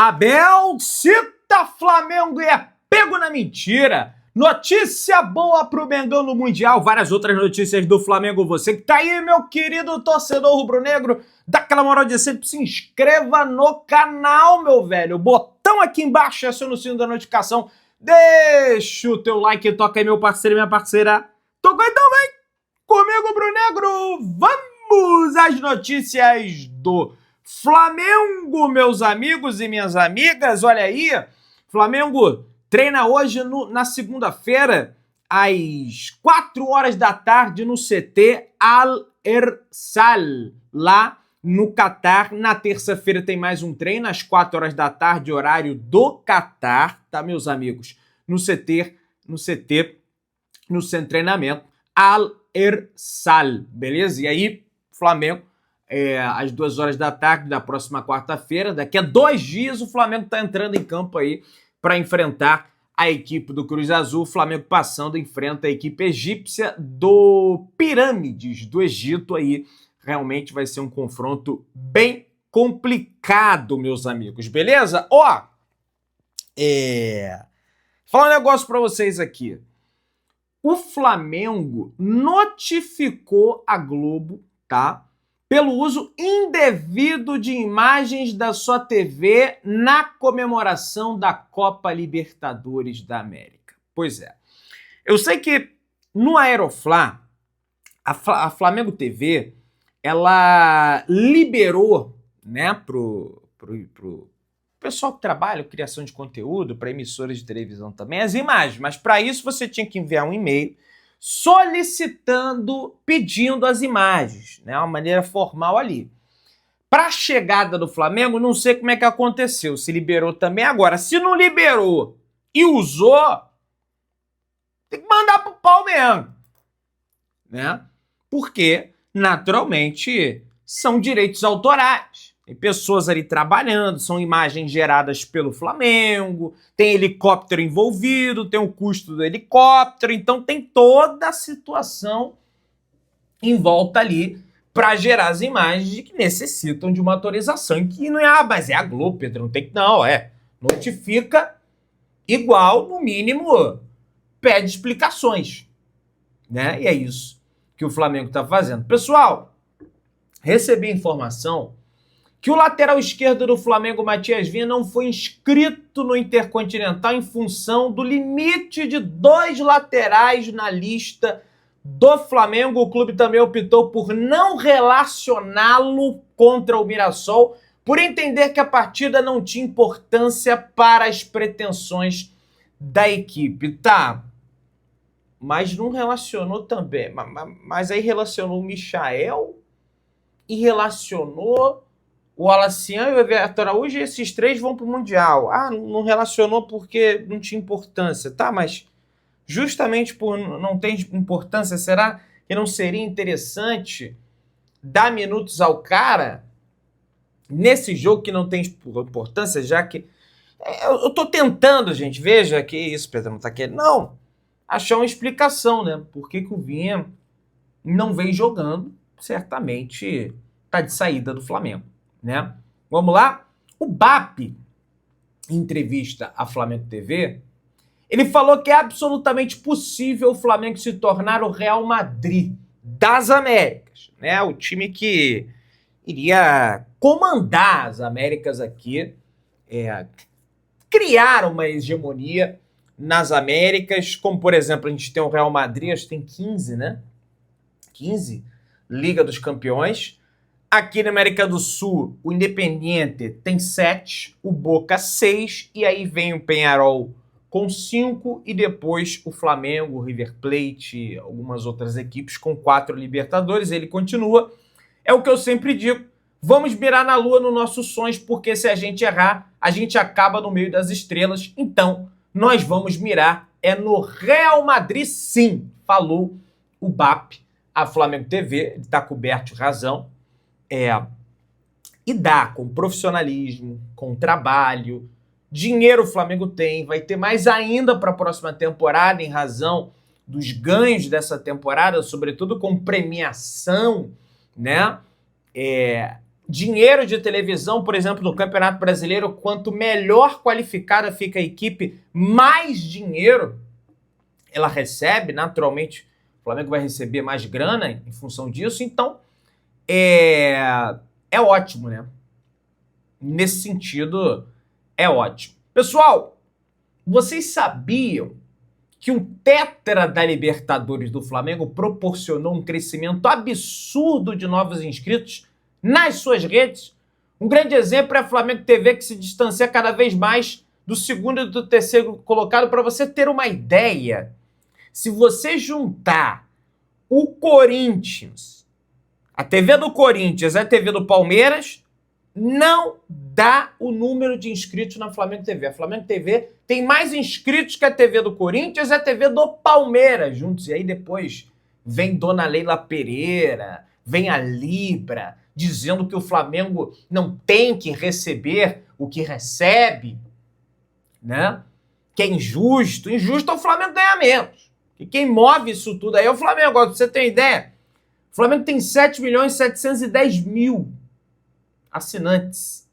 Abel cita Flamengo e é pego na mentira. Notícia boa pro Mengão no Mundial. Várias outras notícias do Flamengo. Você que tá aí, meu querido torcedor rubro-negro, dá aquela moral de sempre, se inscreva no canal, meu velho. Botão aqui embaixo, aciona o sino da notificação. Deixa o teu like e toca aí, meu parceiro e minha parceira. Tocou então, vem comigo, rubro-negro. Vamos às notícias do Flamengo, meus amigos e minhas amigas. Olha aí, Flamengo treina hoje na segunda-feira, às 4 horas da tarde, no CT Al-Ersal, lá no Catar. Na terça-feira tem mais um treino, às 4 horas da tarde, horário do Catar, tá, meus amigos? No CT, no centro de treinamento Al-Ersal, beleza? E aí, Flamengo, às 2 horas da tarde da próxima quarta-feira, daqui a 2 dias, o Flamengo tá entrando em campo aí para enfrentar a equipe do Cruz Azul. O Flamengo passando, enfrenta a equipe egípcia do Pirâmides do Egito aí. Realmente vai ser um confronto bem complicado, meus amigos, beleza? Ó, falar um negócio para vocês aqui. O Flamengo notificou a Globo, tá? Pelo uso indevido de imagens da sua TV na comemoração da Copa Libertadores da América. Pois é. Eu sei que no Aeroflá, a Flamengo TV, ela liberou, né, pro pessoal que trabalha com criação de conteúdo, para emissoras de televisão também, as imagens. Mas para isso você tinha que enviar um e-mail solicitando, pedindo as imagens, né? Uma maneira formal ali. Para a chegada do Flamengo, não sei como é que aconteceu, se liberou também. Agora, se não liberou e usou, tem que mandar pro pau mesmo, né? Porque, naturalmente, são direitos autorais. Tem pessoas ali trabalhando, são imagens geradas pelo Flamengo, tem helicóptero envolvido, tem o custo do helicóptero, então tem toda a situação em volta ali para gerar as imagens que necessitam de uma autorização. E que não é, mas é a Globo, Pedro, não tem que... Não, notifica igual, no mínimo, pede explicações, né? E é isso que o Flamengo está fazendo. Pessoal, recebi informação que o lateral esquerdo do Flamengo, Matias Vinha, não foi inscrito no Intercontinental em função do limite de 2 laterais na lista do Flamengo. O clube também optou por não relacioná-lo contra o Mirassol, por entender que a partida não tinha importância para as pretensões da equipe. Tá, mas não relacionou também. Mas aí relacionou o Michael e relacionou o Alacian e o Everton Araújo, e esses 3 vão para o Mundial. Ah, não relacionou porque não tinha importância. Tá, mas justamente por não ter importância, será que não seria interessante dar minutos ao cara nesse jogo que não tem importância, já que... Eu tô tentando, gente, veja que isso, Pedro, não tá querendo... Não, achar uma explicação, né? Por que o Vinha não vem jogando, certamente tá de saída do Flamengo, né? Vamos lá? O BAP, em entrevista à Flamengo TV, ele falou que é absolutamente possível o Flamengo se tornar o Real Madrid das Américas, né? O time que iria comandar as Américas aqui, criar uma hegemonia nas Américas, como, por exemplo, a gente tem o Real Madrid, acho que tem 15, né? 15, Liga dos Campeões. Aqui na América do Sul, o Independiente tem 7, o Boca 6, e aí vem o Peñarol com 5, e depois o Flamengo, o River Plate, algumas outras equipes com 4 Libertadores. Ele continua. É o que eu sempre digo, vamos mirar na lua nos nossos sonhos, porque se a gente errar, a gente acaba no meio das estrelas. Então, nós vamos mirar no Real Madrid, sim, falou o BAP, a Flamengo TV, ele está coberto de razão. E dá, com profissionalismo, com trabalho, dinheiro o Flamengo tem, vai ter mais ainda para a próxima temporada, em razão dos ganhos dessa temporada, sobretudo com premiação, né? dinheiro de televisão, por exemplo, no Campeonato Brasileiro, quanto melhor qualificada fica a equipe, mais dinheiro ela recebe. Naturalmente, o Flamengo vai receber mais grana em função disso. Então, é ótimo, né? Nesse sentido, é ótimo. Pessoal, vocês sabiam que um tetra da Libertadores do Flamengo proporcionou um crescimento absurdo de novos inscritos nas suas redes? Um grande exemplo é a Flamengo TV, que se distancia cada vez mais do segundo e do terceiro colocado. Para você ter uma ideia, se você juntar o Corinthians, a TV do Corinthians e a TV do Palmeiras, não dá o número de inscritos na Flamengo TV. A Flamengo TV tem mais inscritos que a TV do Corinthians e a TV do Palmeiras juntos. E aí depois vem Dona Leila Pereira, vem a Libra, dizendo que o Flamengo não tem que receber o que recebe, né? Que é injusto. Injusto é o Flamengo ganhar menos. E quem move isso tudo aí é o Flamengo. Agora, pra você ter ideia, o Flamengo tem 7.710.000 assinantes.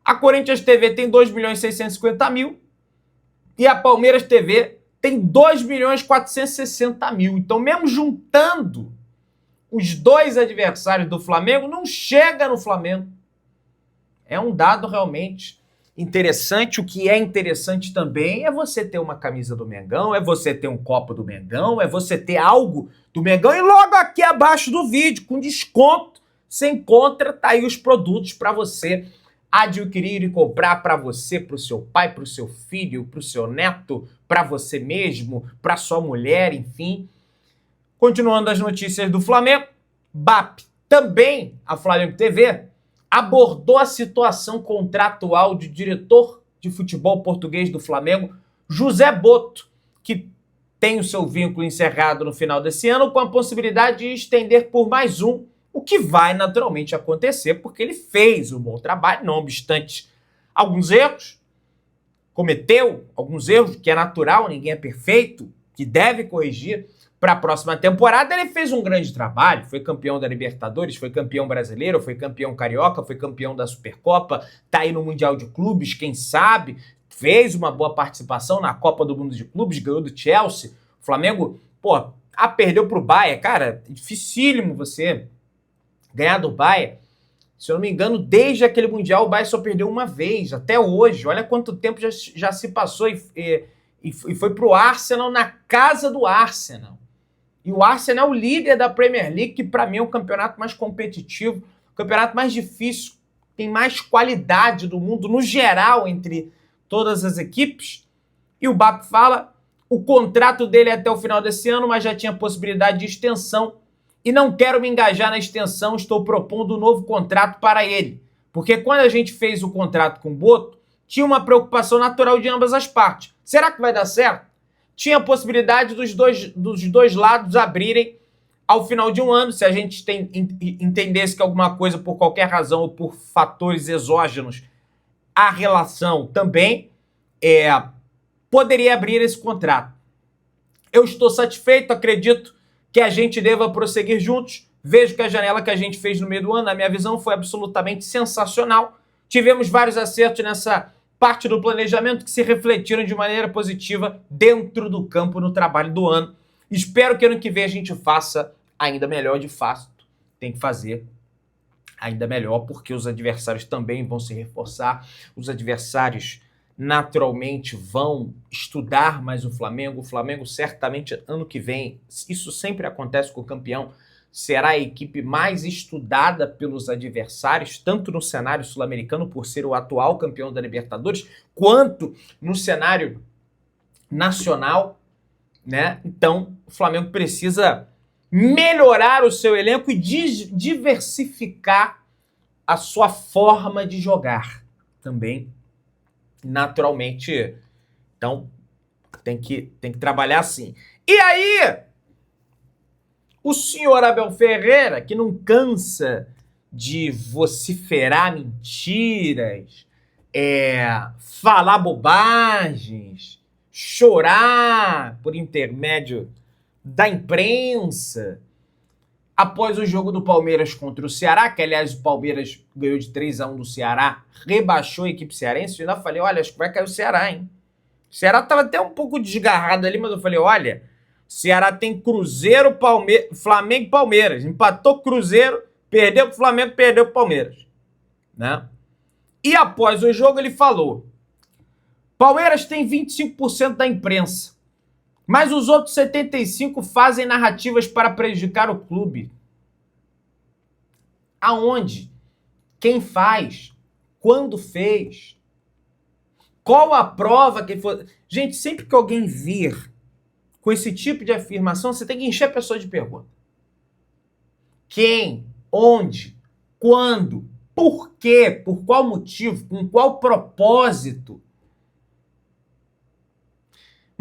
A Corinthians TV tem 2.650.000 e a Palmeiras TV tem 2.460.000. Então, mesmo juntando os dois adversários do Flamengo, não chega no Flamengo. É um dado realmente interessante. O que é interessante também é você ter uma camisa do Mengão, é você ter um copo do Mengão, é você ter algo do Mengão. E logo aqui abaixo do vídeo, com desconto, você encontra, tá aí os produtos para você adquirir e comprar para você, para o seu pai, para o seu filho, para o seu neto, para você mesmo, para sua mulher, enfim. Continuando as notícias do Flamengo, BAP, também a Flamengo TV, abordou a situação contratual de diretor de futebol português do Flamengo, José Boto, que tem o seu vínculo encerrado no final desse ano, com a possibilidade de estender por mais um, o que vai naturalmente acontecer, porque ele fez um bom trabalho, não obstante alguns erros, cometeu alguns erros, que é natural, ninguém é perfeito, que deve corrigir. Para a próxima temporada, ele fez um grande trabalho, foi campeão da Libertadores, foi campeão brasileiro, foi campeão carioca, foi campeão da Supercopa, tá aí no Mundial de Clubes, quem sabe, fez uma boa participação na Copa do Mundo de Clubes, ganhou do Chelsea. O Flamengo, perdeu pro Bayern. Cara, é dificílimo você ganhar do Bayern. Se eu não me engano, desde aquele Mundial, o Bayern só perdeu uma vez, até hoje. Olha quanto tempo já se passou e foi pro Arsenal, na casa do Arsenal. E o Arsenal é o líder da Premier League, que para mim é o campeonato mais competitivo, o campeonato mais difícil, tem mais qualidade do mundo, no geral, entre todas as equipes. E o BAP fala, o contrato dele é até o final desse ano, mas já tinha possibilidade de extensão. E não quero me engajar na extensão, estou propondo um novo contrato para ele. Porque quando a gente fez o contrato com o Boto, tinha uma preocupação natural de ambas as partes. Será que vai dar certo? Tinha a possibilidade dos dois lados abrirem ao final de um ano, se a gente entendesse que alguma coisa, por qualquer razão ou por fatores exógenos, a relação também poderia abrir esse contrato. Eu estou satisfeito, acredito que a gente deva prosseguir juntos. Vejo que a janela que a gente fez no meio do ano, na minha visão, foi absolutamente sensacional. Tivemos vários acertos nessa parte do planejamento que se refletiram de maneira positiva dentro do campo no trabalho do ano. Espero que ano que vem a gente faça ainda melhor, de fato. Tem que fazer ainda melhor, porque os adversários também vão se reforçar. Os adversários naturalmente vão estudar mais o Flamengo. O Flamengo certamente ano que vem, isso sempre acontece com o campeão, será a equipe mais estudada pelos adversários, tanto no cenário sul-americano, por ser o atual campeão da Libertadores, quanto no cenário nacional, né? Então, o Flamengo precisa melhorar o seu elenco e diversificar a sua forma de jogar também, naturalmente. Então, tem que trabalhar assim. E aí, o senhor Abel Ferreira, que não cansa de vociferar mentiras, falar bobagens, chorar por intermédio da imprensa, após o jogo do Palmeiras contra o Ceará, que aliás o Palmeiras ganhou de 3-1 do Ceará, rebaixou a equipe cearense, eu ainda falei, olha, acho que vai cair o Ceará, hein? O Ceará estava até um pouco desgarrado ali, mas eu falei, olha, o Ceará tem Cruzeiro, Flamengo e Palmeiras. Empatou Cruzeiro, perdeu pro Flamengo, perdeu pro Palmeiras. Né? E após o jogo ele falou, Palmeiras tem 25% da imprensa, mas os outros 75% fazem narrativas para prejudicar o clube. Aonde? Quem faz? Quando fez? Qual a prova que foi? Gente, sempre que alguém vir com esse tipo de afirmação, você tem que encher a pessoa de pergunta. Quem? Onde? Quando? Por quê? Por qual motivo? Com qual propósito?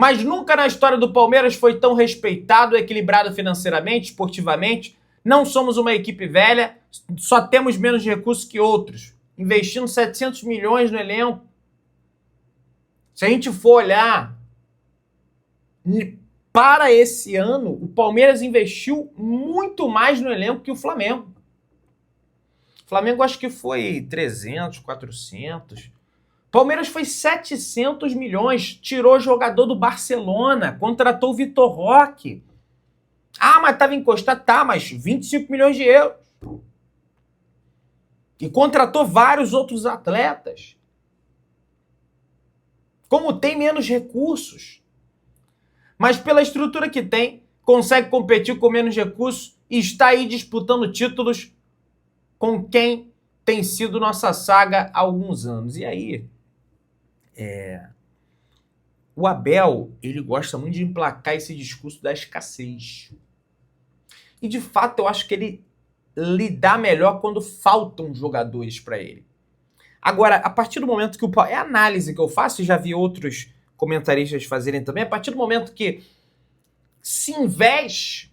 Mas nunca na história do Palmeiras foi tão respeitado, equilibrado financeiramente, esportivamente. Não somos uma equipe velha, só temos menos recursos que outros. Investindo 700 milhões no elenco. Se a gente for olhar para esse ano, o Palmeiras investiu muito mais no elenco que o Flamengo. O Flamengo acho que foi 300, 400. Palmeiras foi 700 milhões, tirou jogador do Barcelona, contratou o Vitor Roque. Ah, mas estava encostado, tá, mas 25 milhões de euros. E contratou vários outros atletas. Como tem menos recursos, mas pela estrutura que tem, consegue competir com menos recursos e está aí disputando títulos com quem tem sido nossa saga há alguns anos. E aí, o Abel, ele gosta muito de emplacar esse discurso da escassez. E de fato, eu acho que ele lidar melhor quando faltam jogadores para ele. Agora, a partir do momento que é a análise que eu faço, e já vi outros comentaristas fazerem também, a partir do momento que se investe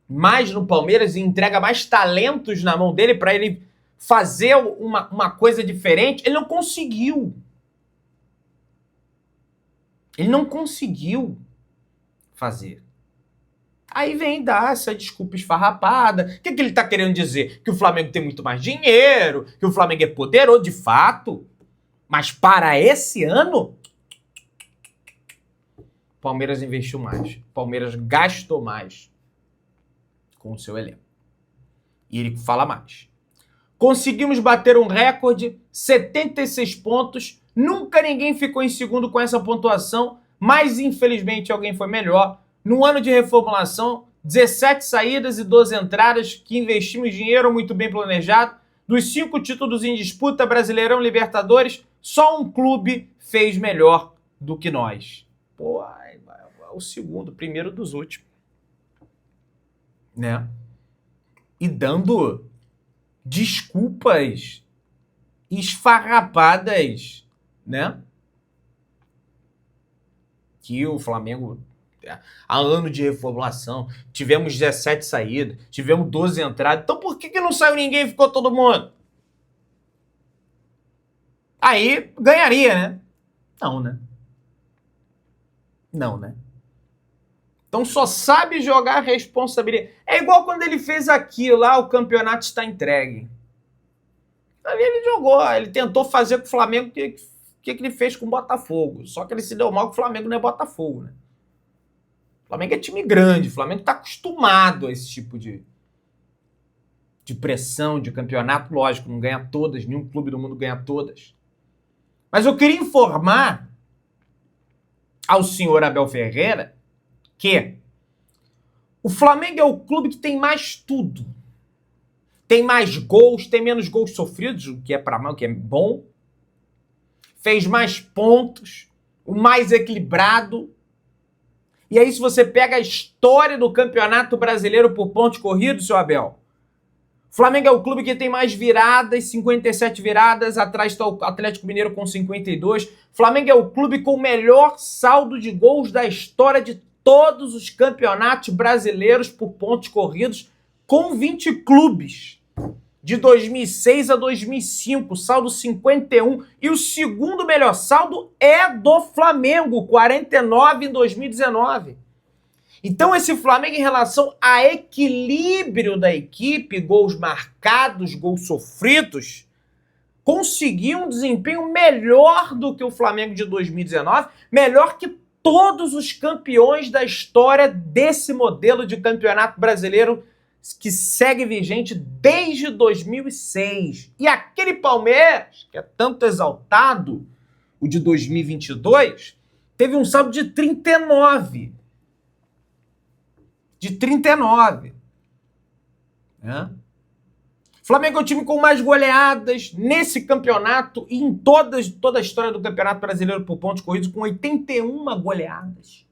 mais no Palmeiras e entrega mais talentos na mão dele para ele fazer uma coisa diferente, ele não conseguiu. Ele não conseguiu fazer. Aí vem dar essa desculpa esfarrapada. O que ele está querendo dizer? Que o Flamengo tem muito mais dinheiro, que o Flamengo é poderoso, de fato. Mas para esse ano, o Palmeiras investiu mais. O Palmeiras gastou mais com o seu elenco. E ele fala mais. Conseguimos bater um recorde, 76 pontos. Nunca ninguém ficou em segundo com essa pontuação, mas infelizmente alguém foi melhor. No ano de reformulação, 17 saídas e 12 entradas, que investimos dinheiro muito bem planejado. Dos 5 títulos em disputa, Brasileirão, Libertadores, só um clube fez melhor do que nós. Pô, é o segundo, primeiro dos últimos. Né? E dando desculpas esfarrapadas, né? Que o Flamengo, há ano de reformulação, tivemos 17 saídas, tivemos 12 entradas, então por que não saiu ninguém e ficou todo mundo? Aí ganharia, né? Não, né? Não, né? Então só sabe jogar responsabilidade. É igual quando ele fez aquilo lá, o campeonato está entregue. Ali ele jogou, ele tentou fazer com o Flamengo o que ele fez com o Botafogo. Só que ele se deu mal que o Flamengo não é Botafogo, né? O Flamengo é time grande, o Flamengo está acostumado a esse tipo de pressão, de campeonato. Lógico, não ganha todas, nenhum clube do mundo ganha todas. Mas eu queria informar ao senhor Abel Ferreira que o Flamengo é o clube que tem mais tudo. Tem mais gols, tem menos gols sofridos, o que é para mal, o que é bom. Fez mais pontos, o mais equilibrado. E aí, se você pega a história do Campeonato Brasileiro por pontos corridos, seu Abel, o Flamengo é o clube que tem mais viradas, 57 viradas, atrás está o Atlético Mineiro com 52. O Flamengo é o clube com o melhor saldo de gols da história de todos os campeonatos brasileiros por pontos corridos, com 20 clubes. De 2006 a 2005, saldo 51. E o segundo melhor saldo é do Flamengo, 49 em 2019. Então esse Flamengo, em relação a equilíbrio da equipe, gols marcados, gols sofridos, conseguiu um desempenho melhor do que o Flamengo de 2019, melhor que todos os campeões da história desse modelo de campeonato brasileiro que segue vigente desde 2006. E aquele Palmeiras, que é tanto exaltado, o de 2022, teve um saldo de 39. De 39. Né? Flamengo é o time com mais goleadas nesse campeonato e em toda a história do Campeonato Brasileiro por pontos corridos, com 81 goleadas.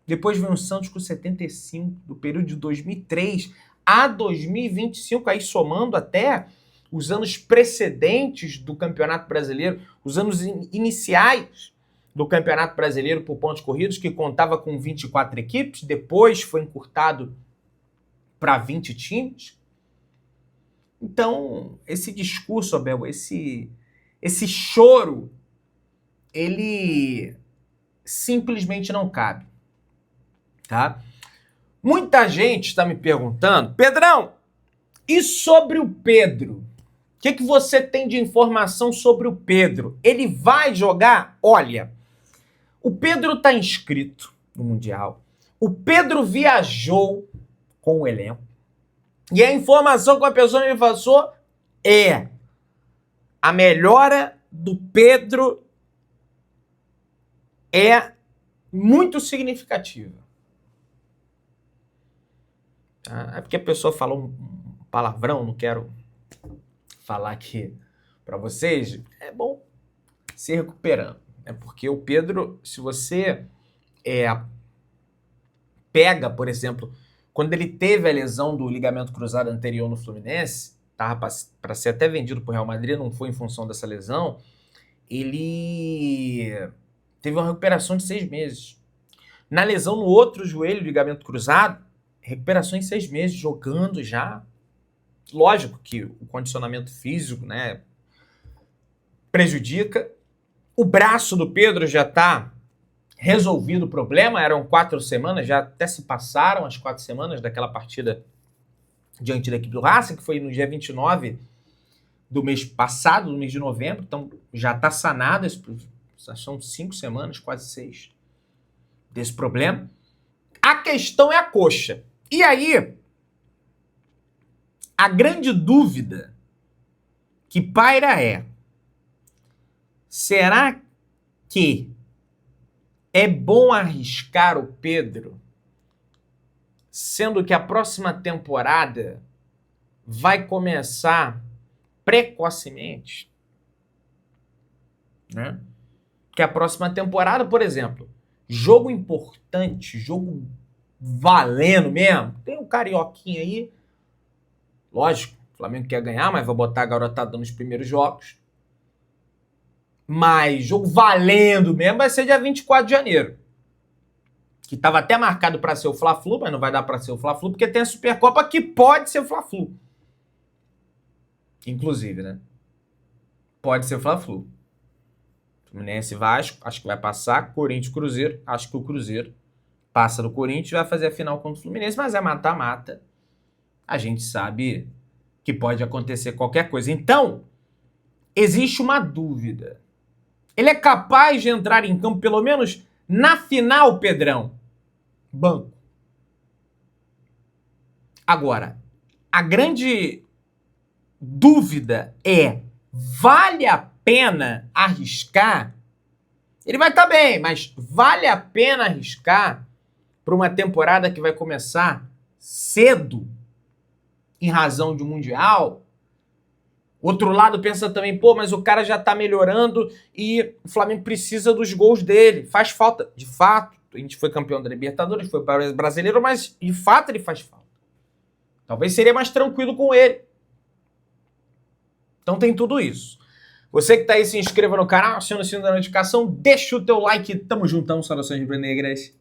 Depois vem o Santos com 75, do período de 2003 a 2025, aí somando até os anos precedentes do Campeonato Brasileiro, os anos iniciais do Campeonato Brasileiro por pontos corridos, que contava com 24 equipes, depois foi encurtado para 20 times. Então, esse discurso, Abel, esse choro, ele simplesmente não cabe, tá? Muita gente está me perguntando, Pedrão, e sobre o Pedro? O que você tem de informação sobre o Pedro? Ele vai jogar? Olha, o Pedro está inscrito no Mundial. O Pedro viajou com o elenco. E a informação que a pessoa me passou é: a melhora do Pedro é muito significativa. É porque a pessoa falou um palavrão, não quero falar aqui para vocês. É bom se recuperando. Porque o Pedro, se você pega, por exemplo, quando ele teve a lesão do ligamento cruzado anterior no Fluminense, estava para ser até vendido para o Real Madrid, não foi em função dessa lesão, ele teve uma recuperação de 6 meses. Na lesão no outro joelho, ligamento cruzado, recuperação em 6 meses, jogando já. Lógico que o condicionamento físico, né, prejudica. O braço do Pedro já está resolvido o problema, eram 4 semanas, já até se passaram as 4 semanas daquela partida diante da equipe do Racing, que foi no dia 29 do mês passado, do mês de novembro, então já está sanado, são 5 semanas, quase 6, desse problema. A questão é a coxa. E aí, a grande dúvida que paira é: será que é bom arriscar o Pedro, sendo que a próxima temporada vai começar precocemente? Né? Porque a próxima temporada, por exemplo, jogo importante, jogo valendo mesmo, tem um carioquinha aí, lógico, o Flamengo quer ganhar, mas vai botar a garotada nos primeiros jogos. Mas jogo valendo mesmo vai ser dia 24 de janeiro. Que estava até marcado para ser o Fla-Flu, mas não vai dar para ser o Fla-Flu, porque tem a Supercopa que pode ser o Fla-Flu. Inclusive, né? Pode ser o Fla-Flu. Fluminense e Vasco, acho que vai passar. Corinthians e Cruzeiro, acho que o Cruzeiro passa do Corinthians e vai fazer a final contra o Fluminense, mas é mata-mata. A gente sabe que pode acontecer qualquer coisa. Então, existe uma dúvida. Ele é capaz de entrar em campo, pelo menos na final, Pedrão? Banco. Agora, a grande dúvida é: vale a pena arriscar? Ele vai estar bem, mas vale a pena arriscar para uma temporada que vai começar cedo, em razão de um Mundial? Outro lado pensa também, pô, mas o cara já tá melhorando e o Flamengo precisa dos gols dele. Faz falta. De fato, a gente foi campeão da Libertadores, foi para o Brasileiro, mas de fato ele faz falta. Talvez seria mais tranquilo com ele. Então tem tudo isso. Você que tá aí, se inscreva no canal, aciona o sino da notificação, deixa o teu like. Tamo juntão, saudações rubro-negras.